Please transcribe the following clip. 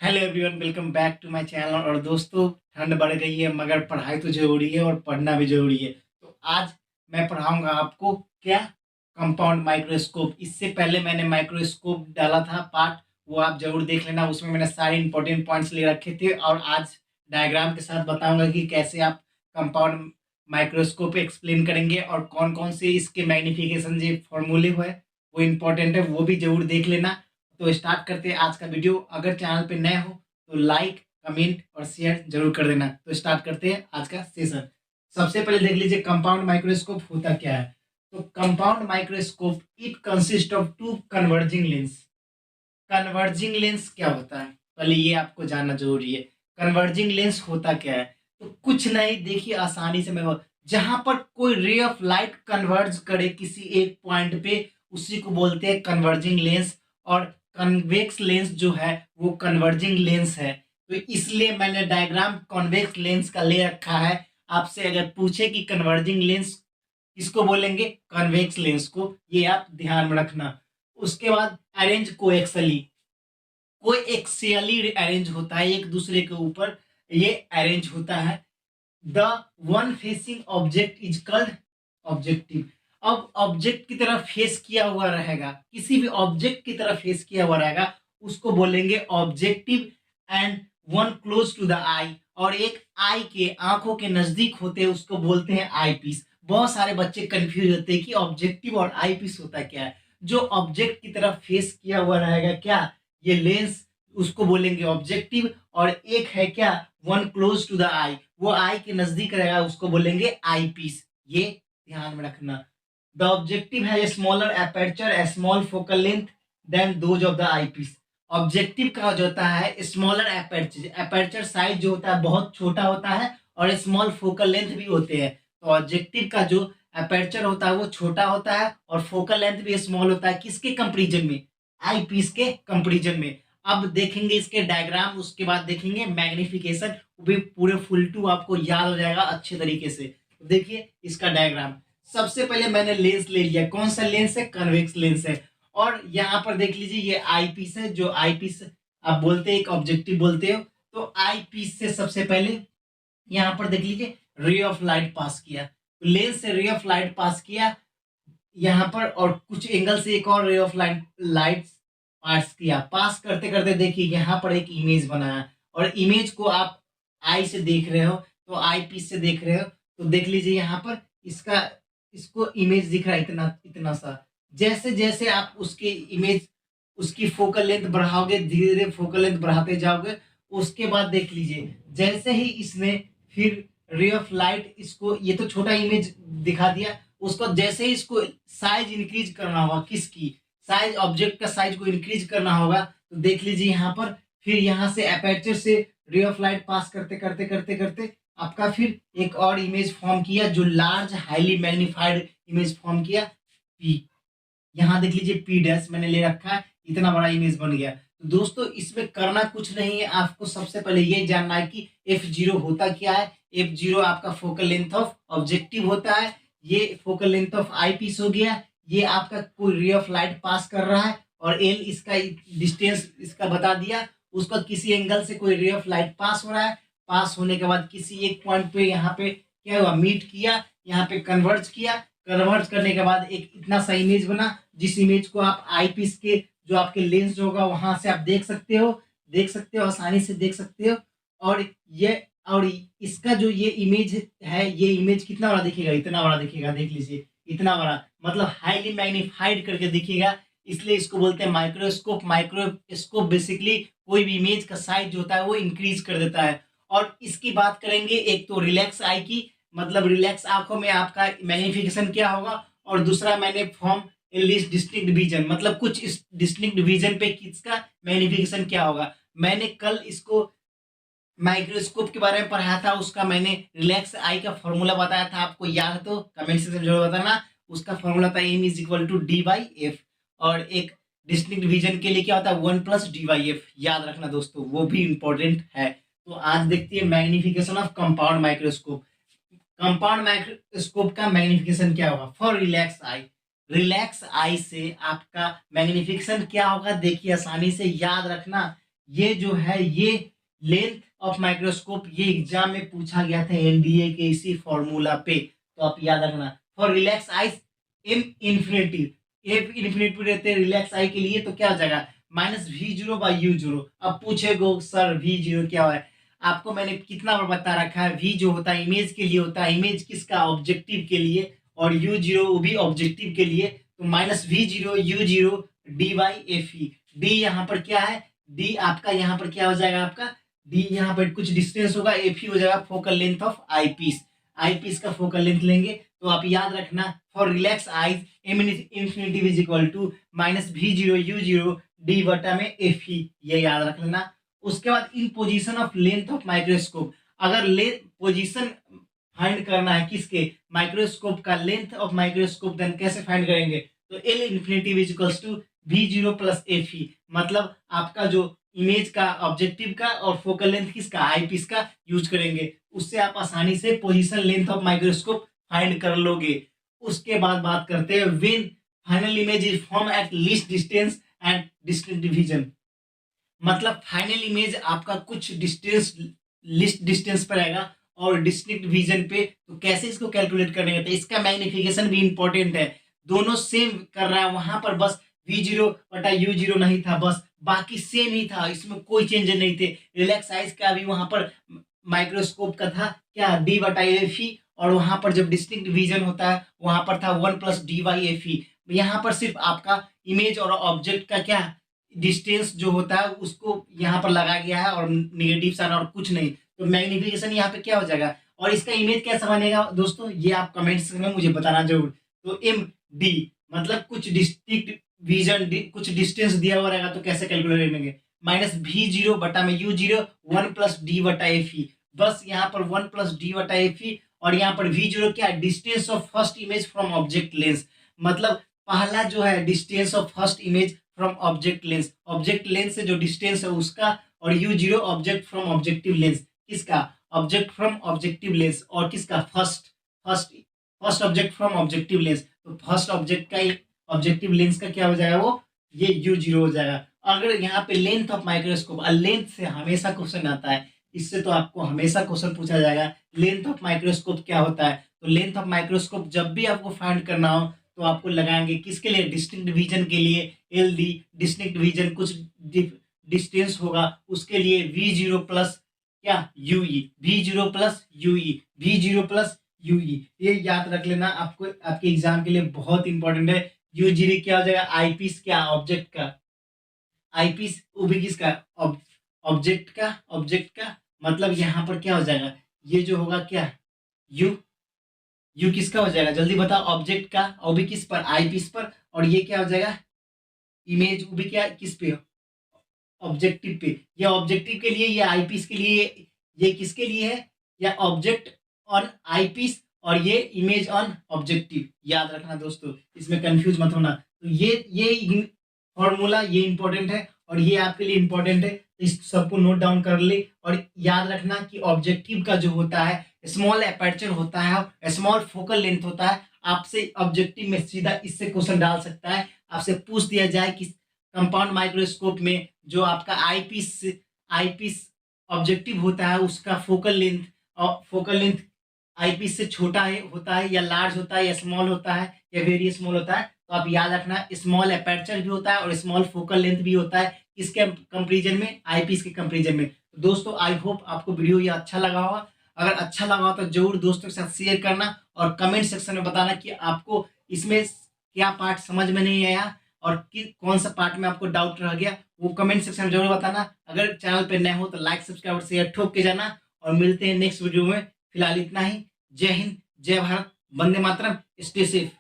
Hello everyone, welcome back to my channel. और दोस्तों, ठंड बढ़ गई है मगर पढ़ाई तो जरूरी है और पढ़ना भी जरूरी है। तो आज मैं पढ़ाऊंगा आपको क्या, कंपाउंड माइक्रोस्कोप। इससे पहले मैंने माइक्रोस्कोप डाला था पार्ट, वो आप जरूर देख लेना। उसमें मैंने सारे इंपॉर्टेंट पॉइंट्स ले रखे थे और आज डायग्राम के साथ बताऊंगा कि कैसे आप कंपाउंड माइक्रोस्कोप एक्सप्लेन करेंगे और कौन कौन से इसके मैग्निफिकेशन जो फॉर्मूले है वो इंपॉर्टेंट है, वो भी जरूर देख लेना। तो स्टार्ट करते हैं आज का वीडियो। अगर चैनल पे नए हो तो लाइक, कमेंट और शेयर जरूर कर देना। तो स्टार्ट करते हैं आज का सेशन। सबसे पहले देख लीजिए कंपाउंड माइक्रोस्कोप होता क्या है। तो compound microscope it consist of two converging lens. Converging lens क्या होता है, पहले ये आपको जानना जरूरी है। कन्वर्जिंग लेंस होता क्या है, तो कुछ नहीं, देखिए आसानी से मैं जहां पर कोई रे ऑफ लाइट कन्वर्ज करे किसी एक पॉइंट पे, उसी को बोलते हैं कन्वर्जिंग लेंस। और कन्वेक्स लेंस जो है वो कन्वर्जिंग लेंस है। तो इसलिए मैंने डायग्राम कॉन्वेक्स लेंस का ले रखा है। आपसे अगर पूछे कि कन्वर्जिंग लेंस किसको बोलेंगे, कन्वेक्स लेंस को, ये आप ध्यान में रखना। उसके बाद अरेंज कोएक्सली, कोई एक्सियली अरेंज होता है एक दूसरे के ऊपर, ये अरेंज होता है। The one facing object is called objective. अब ऑब्जेक्ट की तरफ फेस किया हुआ रहेगा, किसी भी ऑब्जेक्ट की तरफ फेस किया हुआ रहेगा, उसको बोलेंगे objective. And one close to the eye, और एक आई के आंखों के नजदीक होते हैं उसको बोलते हैं आई पीस। बहुत सारे बच्चे कंफ्यूज होते हैं कि ऑब्जेक्टिव और आई पीस होता क्या है। जो ऑब्जेक्ट की तरफ फेस किया हुआ रहेगा क्या, ये लेंस, उसको बोलेंगे ऑब्जेक्टिव। और एक है क्या, वन क्लोज टू द आई, वो आई के नजदीक रहेगा, उसको बोलेंगे आई पीस। ये ध्यान में रखना। द ऑब्जेक्टिव है smaller aperture, small focal length then those of the eye piece. Objective का जो होता है स्मॉलर एपर्चर, एपर्चर साइज जो होता है बहुत छोटा होता है, और स्मॉल फोकल लेंथ भी होते हैं। तो ऑब्जेक्टिव का जो एपर्चर होता है वो छोटा होता है और फोकल लेंथ भी स्मॉल होता है, किसके कंपेरिजन में, आई पीस के कंपेरिजन में। अब देखेंगे इसके डायग्राम, उसके बाद देखेंगे मैग्निफिकेशन, वो भी पूरे फुल टू आपको याद हो जाएगा अच्छे तरीके से। तो देखिए इसका डायग्राम। सबसे पहले मैंने लेंस ले लिया, कौन सा लेंस है, कन्वेक्स लेंस है। और यहाँ पर देख लीजिए ये आई पीस है, जो आई पीस आप बोलते हैं, एक ऑब्जेक्टिव बोलते हो। तो आई पीस से सबसे पहले यहाँ पर देख लीजिए रे ऑफ लाइट पास किया, तो लेंस से रे ऑफ लाइट पास किया यहाँ पर, और कुछ एंगल से एक और रे ऑफ लाइट पास किया। पास करते करते देखिए यहाँ पर एक इमेज बनाया, और इमेज को आप आई से देख रहे हो, तो आई पीस से देख रहे हो। तो देख लीजिए यहाँ पर इसका, इसको इमेज दिख रहा है इतना इतना सा। जैसे जैसे आप उसके इमेज, उसकी फोकल लेंथ बढ़ाओगे, धीरे धीरे फोकल लेंथ बढ़ाते जाओगे। उसके बाद देख लीजिए जैसे ही इसने फिर रे ऑफ लाइट, इसको ये तो छोटा इमेज दिखा दिया, उसको जैसे ही इसको साइज इंक्रीज करना होगा, किसकी साइज, ऑब्जेक्ट का साइज को इंक्रीज करना होगा। तो देख लीजिए यहाँ पर फिर यहाँ से अपर्चर से रे ऑफ लाइट पास करते करते करते करते आपका फिर एक और इमेज फॉर्म किया, जो large highly magnified image form किया, पी। यहाँ देख लीजिए पी डैश मैंने ले रखा है, इतना बड़ा इमेज बन गया। तो दोस्तों इसमें करना कुछ नहीं है, आपको सबसे पहले ये जानना है कि एफ जीरो होता क्या है। एफ जीरो आपका फोकल लेंथ ऑफ ऑब्जेक्टिव होता है, ये focal length of eye piece हो गया। ये आपका कोई रे ऑफ लाइट पास कर रहा है, और एल इसका डिस्टेंस इसका बता दिया। उसका किसी एंगल से कोई रे ऑफ लाइट पास हो रहा है, पास होने के बाद किसी एक पॉइंट पे यहाँ पे क्या हुआ, मीट किया, यहाँ पे कन्वर्ज किया। कन्वर्ज करने के बाद एक इतना सा इमेज बना, जिस इमेज को आप आई पीस के जो आपके लेंस जो होगा वहां से आप देख सकते हो, देख सकते हो, आसानी से देख सकते हो। और ये, और इसका जो ये इमेज है, ये इमेज कितना बड़ा दिखेगा, इतना बड़ा दिखेगा, देख लीजिए इतना बड़ा, मतलब हाईली मैग्नीफाइड करके दिखेगा। इसलिए इसको बोलते हैं माइक्रोस्कोप। माइक्रोस्कोप बेसिकली कोई भी इमेज का साइज जो होता है वो इंक्रीज कर देता है। और इसकी बात करेंगे, एक तो रिलैक्स आई की, मतलब रिलैक्स आंखों में आपका मैग्निफिकेशन क्या होगा, और दूसरा मैंने फॉर्म लिस्ट डिस्टिंक्ट विजन, मतलब कुछ इस डिस्टिंक्ट विजन पे किसका मैग्निफिकेशन क्या होगा। मैंने कल इसको माइक्रोस्कोप के बारे में पढ़ाया था, उसका मैंने रिलैक्स आई का फॉर्मूला बताया था, आपको याद है तो कमेंट सेक्शन में जरूर बताना। उसका फॉर्मूला था M is equal to D by F, और एक डिस्टिंक्ट विजन के लिए क्या होता है, one plus D by F, याद रखना दोस्तों, वो भी इंपॉर्टेंट है। तो आज देखते हैं magnification of compound microscope. Compound microscope का मैग्निफिकेशन क्या होगा for relax I. Relax I से आपका मैग्निफिकेशन क्या होगा, देखिए आसानी से याद रखना। ये जो है ये लेंथ ऑफ माइक्रोस्कोप ये एग्जाम में पूछा गया था एनडीए के इसी फॉर्मूला पे, तो आप याद रखना। For relax eyes M infinitive, F infinitive रहते हैं रिलैक्स आई के लिए, तो क्या हो जाएगा -v0/u0। अब पूछेगो सर v0 क्या है, आपको मैंने कितना बार बता रखा है, v जो होता है इमेज के लिए होता है, इमेज किसका ऑब्जेक्टिव के लिए, और u0 वो भी ऑब्जेक्टिव के लिए, तो -v0 u0 dy/fe। d यहाँ पर क्या है, d आपका यहाँ पर क्या हो जाएगा, आपका d यहाँ पर कुछ डिस्टेंस होगा, fe हो जाएगा focal length of eye piece का फोकल लेंथ लेंगे। तो आप याद रखना for relax eyes M infinity is equal to -v0 u0 d बटा में fe, ये याद रख लेना। उसके बाद in position of length of microscope, अगर पोजीशन फाइंड करना है किसके, माइक्रोस्कोप का लेंथ ऑफ माइक्रोस्कोप, देन कैसे फाइंड करेंगे, तो L infinity is equals to v0 plus fe, मतलब आपका जो इमेज का ऑब्जेक्टिव का और फोकल लेंथ किसका आई पीस का यूज करेंगे, उससे आप आसानी से position length of microscope find कर लोगे। उसके बाद बात करते हैं when final image is form at least distance and distinct division, मतलब फाइनल इमेज आपका कुछ डिस्टेंस लिस्ट डिस्टेंस पर आएगा और डिस्टिंक्ट डिवीजन पे, तो कैसे इसको कैलकुलेट करने का, इसका मैग्निफिकेशन भी इंपॉर्टेंट है। दोनों सेम कर रहा है, वहां पर बस v0/u0 नहीं था, बस बाकी सेम ही था, इसमें कोई चेंज नहीं थे। रिलैक्स साइज का भी वहां पर माइक्रोस्कोप का था क्या d/fe, और वहां पर जब डिस्टिंक्ट डिवीजन होता है वहां पर था 1 + dy/fe। यहाँ पर सिर्फ आपका इमेज और ऑब्जेक्ट का क्या डिस्टेंस जो होता है उसको यहाँ पर लगा गया है और निगेटिव साइन और कुछ नहीं, तो मैग्निफिकेशन यहाँ पे क्या हो जाएगा, और इसका इमेज कैसा बनेगा दोस्तों, ये आप कमेंट्स में मुझे बताना जरूर। तो एम डी मतलब कुछ डिस्टिंक्ट विजन कुछ डिस्टेंस दिया हुआ रहेगा, तो कैसे कैलकुलेट करेंगे, -v0 बटा में u0 1 + d/fe, बस यहाँ पर 1 + d/fe, और यहाँ पर v0 क्या है, distance of first image from object lens, मतलब पहला जो है distance of first image from object lens से जो डिस्टेंस है उसका, और u0 object from objective lens किसका, ऑब्जेक्ट फ्रॉम ऑब्जेक्टिव लेंस, और किसका first object from objective lens, तो फर्स्ट ऑब्जेक्ट का ऑब्जेक्टिव लेंस का क्या हो जाएगा, वो ये u0 हो जाएगा। अगर यहाँ पे लेंथ ऑफ माइक्रोस्कोप, लेंथ से हमेशा क्वेश्चन आता है, इससे तो आपको हमेशा क्वेश्चन पूछा जाएगा लेंथ ऑफ माइक्रोस्कोप क्या होता है। तो लेंथ ऑफ माइक्रोस्कोप जब भी आपको फाइंड करना हो तो आपको लगाएंगे किसके लिए, डिस्टिंक्ट डिवीजन के लिए एल डी, डिस्टिंक्ट डिवीजन कुछ डिस्टेंस होगा उसके लिए v0 प्लस क्या u e, v0 plus u e, v0 plus u e, ये याद रख लेना, आपको आपके एग्जाम के लिए बहुत इंपॉर्टेंट है। u0 क्या हो जाएगा, आईपीस क्या ऑब्जेक्ट का, आईपीस वो भी किसका ऑब्जेक्ट का, मतलब यहाँ पर क्या हो जाएगा, ये जो होगा क्या यू किसका हो जाएगा, जल्दी बताओ, ऑब्जेक्ट का, और भी किस पर, आई पीस पर, और ये क्या हो जाएगा इमेज, वो भी क्या किस पे, ऑब्जेक्टिव पे, या ऑब्जेक्टिव के लिए, या आई पीस के लिए, ये किसके लिए है, या ऑब्जेक्ट ऑन आई पीस और ये इमेज ऑन ऑब्जेक्टिव, याद रखना दोस्तों, इसमें कंफ्यूज मत होना। तो ये फॉर्मूला ये इंपॉर्टेंट है और ये आपके लिए इंपॉर्टेंट है, इस सबको नोट डाउन कर ले, और याद रखना कि ऑब्जेक्टिव का जो होता है स्मॉल एपर्चर होता है, स्मॉल फोकल लेंथ होता है, आपसे ऑब्जेक्टिव में सीधा इससे क्वेश्चन डाल सकता है, आपसे पूछ दिया जाए कि कंपाउंड माइक्रोस्कोप में जो आपका आईपीस ऑब्जेक्टिव होता है उसका फोकल लेंथ आईपीस से छोटा है होता है, या लार्ज होता है, या स्मॉल होता है, या वेरी स्मॉल होता है, तो आप याद रखना स्मॉल एपर्चर भी होता है और स्मॉल फोकल लेंथ भी होता है, किसके कंपैरिजन में, आईपीस के कंपैरिजन में। तो दोस्तों आई होप आपको वीडियो ये अच्छा लगा होगा, अगर अच्छा लगा हो तो जरूर दोस्तों के साथ शेयर करना, और कमेंट सेक्शन में बताना कि आपको इसमें क्या पार्ट समझ में नहीं आया और कौन सा पार्ट में आपको डाउट रह गया, वो कमेंट सेक्शन में जरूर बताना। अगर चैनल पे नए हो तो लाइक सब्सक्राइब और शेयर ठोक के जाना, और मिलते हैं नेक्स्ट वीडियो में। फिलहाल इतना ही, जय हिंद, जय भारत, वंदे मातरम, स्टे सेफ।